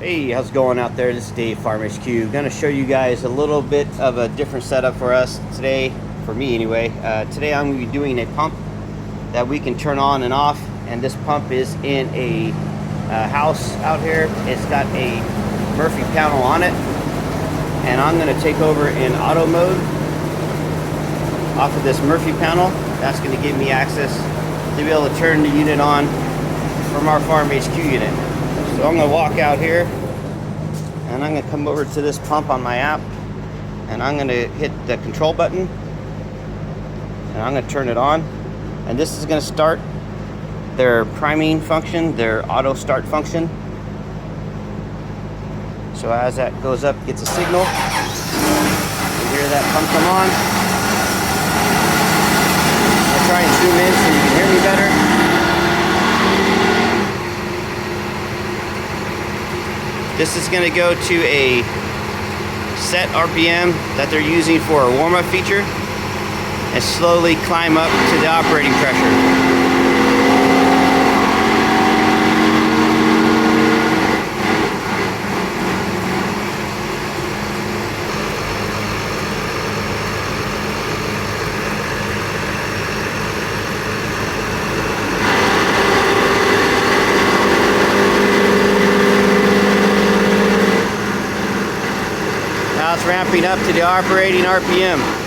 Hey, how's it going out there? This is Dave, FarmHQ. Going to show you guys a little bit of a different setup for us today, for me anyway. Today I'm going to be doing a pump that we can turn on and off, and this pump is in a house out here. It's got a Murphy panel on it, and I'm going to take over in auto mode off of this Murphy panel. That's going to give me access to be able to turn the unit on from our FarmHQ unit. So I'm going to walk out here and I'm going to come over to this pump on my app, and I'm going to hit the control button and I'm going to turn it on, and this is going to start their priming function, their auto start function. So as that goes up, gets a signal, you hear that pump come on. I'll try and zoom in so you can hear me better. This is going to go to a set RPM that they're using for a warm-up feature and slowly climb up to the operating pressure. Now it's ramping up to the operating RPM.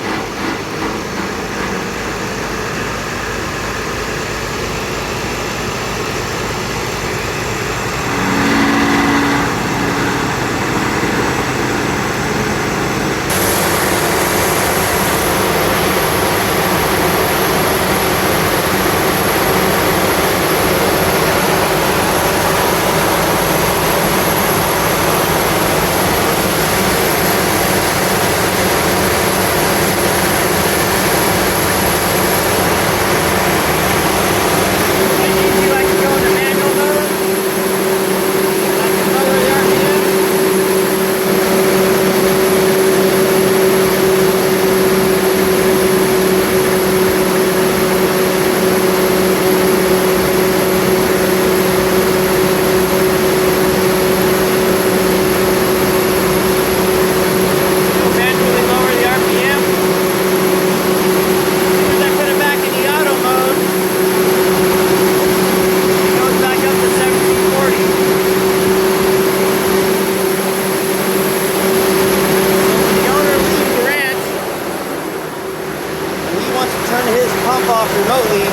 Off remotely,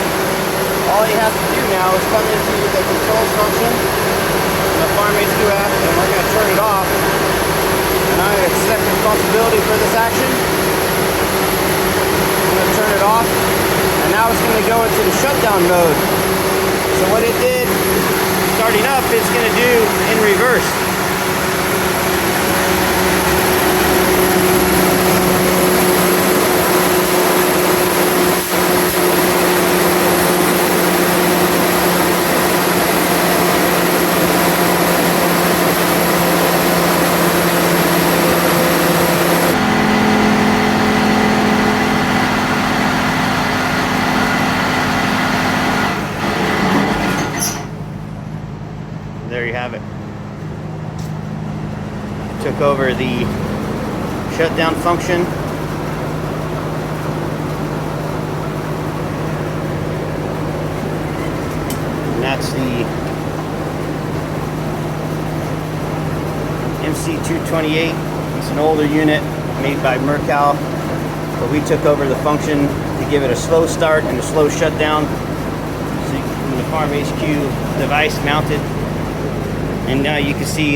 all you have to do now is come into the controls function in the FarmHQ app, and we're going to turn it off, and I accept responsibility for this action. I'm going to turn it off, and now it's going to go into the shutdown mode. So what it did starting up, it's going to do in reverse. There you have it. Took over the shutdown function. And that's the MC228. It's an older unit made by Murcal, but we took over the function to give it a slow start and a slow shutdown. So you can, the FarmHQ device mounted. And now you can see